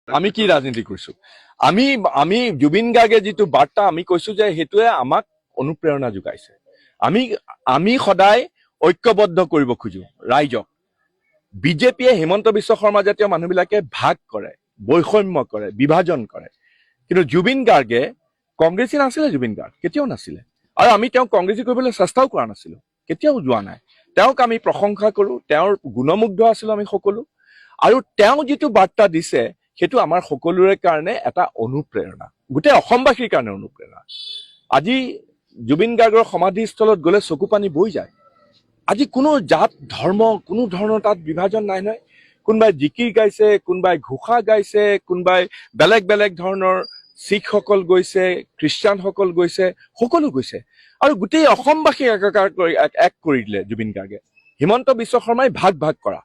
আমি কি ৰাজনীতি কৰিছো আমি আমি জুবিন গাৰ্গে যিটো বাৰ্তা আমি কৈছো যে হেতুৱে আমাক অনুপ্ৰেৰণা যোগাইছে আমি আমি সদায় ঐক্যবদ্ধ কৰিব খোজো ৰাইজক বিজেপিয়ে হিমন্ত বিশ্ব শৰ্মা জাতীয় মানুহবিলাকে ভাগ কৰে বৈষম্য কৰে বিভাজন কৰে কিন্তু জুবিন গাৰ্গে কংগ্ৰেছী নাছিলে জুবিন গাৰ্গ কেতিয়াও নাছিলে আৰু আমি তেওঁক কংগ্ৰেছী কৰিবলৈ চেষ্টাও কৰা নাছিলো কেতিয়াও যোৱা নাই তেওঁক আমি প্ৰশংসা কৰো তেওঁৰ গুণমুগ্ধ আছিলো আমি সকলো আৰু তেওঁ যিটো বাৰ্তা দিছে সেইটো আমাৰ সকলোৰে কাৰণে এটা অনুপ্ৰেৰণা গোটেই অসমবাসীৰ কাৰণে অনুপ্ৰেৰণা আজি জুবিন গাৰ্গৰ সমাধিস্থলত গ'লে চকু পানী বৈ যায় আজি কোনো জাত ধৰ্ম কোনো ধৰণৰ তাত বিভাজন নাই নহয় কোনোবাই জিকিৰ গাইছে কোনোবাই ঘোষা গাইছে কোনোবাই বেলেগ বেলেগ ধৰণৰ শিখসকল গৈছে খ্ৰীষ্টানসকল গৈছে সকলো গৈছে আৰু গোটেই অসমবাসী একাকাৰ কৰি এক কৰি দিলে জুবিন গাৰ্গে হিমন্ত বিশ্ব শৰ্মাই ভাগ ভাগ কৰা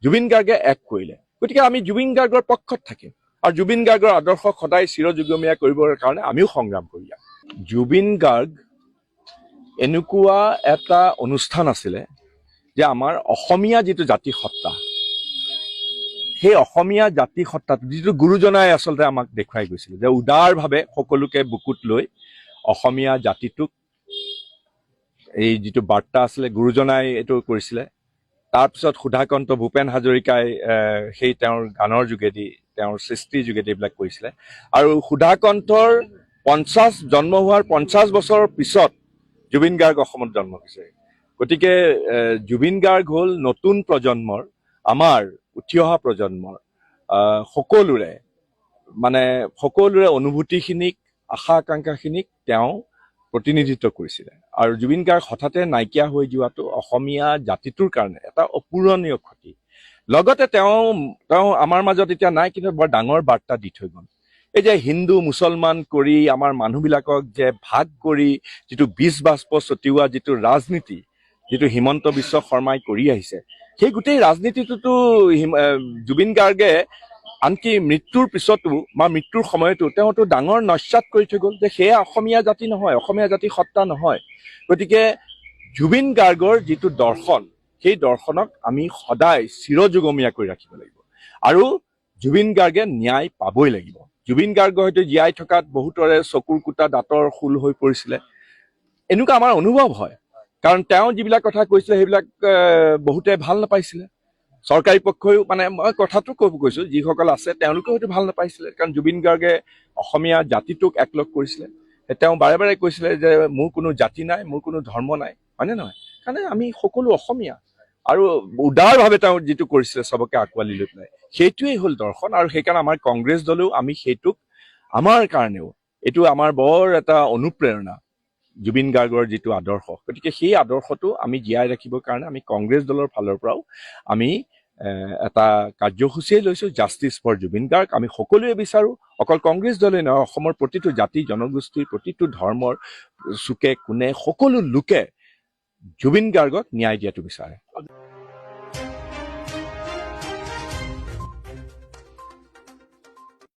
জুবিন গাৰ্গে এক কৰিলে গতিকে আমি জুবিন গাৰ্গৰ পক্ষত থাকিম আৰু জুবিন গাৰ্গৰ আদৰ্শক সদায় চিৰযুগমীয়া কৰিবৰ কাৰণে আমিও সংগ্ৰাম কৰি যাম জুবিন গাৰ্গ এনেকুৱা এটা অনুষ্ঠান আছিলে যে আমাৰ অসমীয়া যিটো জাতি সত্তা সেই অসমীয়া জাতি সত্তাটো যিটো গুৰুজনাই আচলতে আমাক দেখুৱাই গৈছিল যে উদাৰভাৱে সকলোকে বুকুত লৈ অসমীয়া জাতিটোক এই যিটো বাৰ্তা আছিলে গুৰুজনাই এইটো কৰিছিলে তাৰপিছত সুধাকন্ত ভূপেন হাজৰিকাই সেই তেওঁৰ গানৰ যোগেদি তেওঁৰ সৃষ্টিৰ যোগেদি এইবিলাক কৰিছিলে আৰু সুধাকন্তৰ জন্ম হোৱাৰ 50 বছৰৰ পিছত জুবিন গাৰ্গ অসমত জন্ম হৈছে গতিকে জুবিন গাৰ্গ হ'ল নতুন প্ৰজন্মৰ আমাৰ উঠি অহা প্ৰজন্মৰ সকলোৰে অনুভূতিখিনিক আশা আকাংক্ষাখিনিক তেওঁ প্ৰতিনিধিত্ব কৰিছিলে আৰু জুবিন গাৰ্গ হঠাতে নাইকিয়া হৈ যোৱাটো অসমীয়া জাতিটোৰ কাৰণে এটা অপূৰণীয় ক্ষতি লগতে তেওঁ আমাৰ মাজত এতিয়া নাই কিন্তু বৰ ডাঙৰ বাৰ্তা দি থৈ গ'ল এই যে হিন্দু মুছলমান কৰি আমাৰ মানুহবিলাকক যে ভাগ কৰি যিটো বীজ বাষ্প ছটিওৱা যিটো ৰাজনীতি যিটো হিমন্ত বিশ্ব শৰ্মাই কৰি আহিছে সেই গোটেই ৰাজনীতিটোতো জুবিন গাৰ্গে আনকি মৃত্যুৰ পিছতো বা মৃত্যুৰ সময়তো তেওঁতো ডাঙৰ নস্যাৎ কৰি থৈ গ'ল যে সেয়া অসমীয়া জাতি নহয় অসমীয়া জাতি সত্তা নহয় গতিকে জুবিন গাৰ্গৰ যিটো দৰ্শন সেই দৰ্শনক আমি সদায় চিৰযুগমীয়া কৰি ৰাখিব লাগিব আৰু জুবিন গাৰ্গে ন্যায় পাবই লাগিব জুবিন গাৰ্গ হয়তো জীয়াই থকাত বহুতৰে চকুৰ কুটা দাঁতৰ খুল হৈ পৰিছিলে এনেকুৱা আমাৰ অনুভৱ হয় কাৰণ তেওঁ যিবিলাক কথা কৈছিলে সেইবিলাক বহুতে ভাল নাপাইছিলে চৰকাৰী পক্ষইও মই কথাটো কৈছো যিসকল আছে তেওঁলোকেও হয়তো ভাল নাপাইছিলে কাৰণ জুবিন গাৰ্গে অসমীয়া জাতিটোক একলগ কৰিছিলে তেওঁ বাৰে বাৰে কৈছিলে যে মোৰ কোনো জাতি নাই মোৰ কোনো ধৰ্ম নাই হয়নে নহয় কাৰণ আমি সকলো অসমীয়া আৰু উদাৰভাৱে তেওঁ যিটো কৰিছিলে চবকে আঁকোৱালি লৈ পেলাই সেইটোৱেই হ'ল দৰ্শন আৰু সেইকাৰণে আমাৰ কংগ্ৰেছ দলেও আমি সেইটোক আমাৰ কাৰণেও এইটো আমাৰ বৰ এটা অনুপ্ৰেৰণা জুবিন গাৰ্গৰ যিটো আদৰ্শ গতিকে সেই আদৰ্শটো আমি জীয়াই ৰাখিবৰ কাৰণে আমি কংগ্ৰেছ দলৰ ফালৰ পৰাও আমি এটা কাৰ্যসূচীয়ে লৈছো জাষ্টিছ ফৰ জুবিন গাৰ্গ আমি সকলোৱে বিচাৰো অকল কংগ্ৰেছ দলে নহয় অসমৰ প্ৰতিটো জাতি জনগোষ্ঠীৰ প্ৰতিটো ধৰ্মৰ চুকে কোণে সকলো লোকে জুবিন গাৰ্গক ন্যায় দিয়াটো বিচাৰে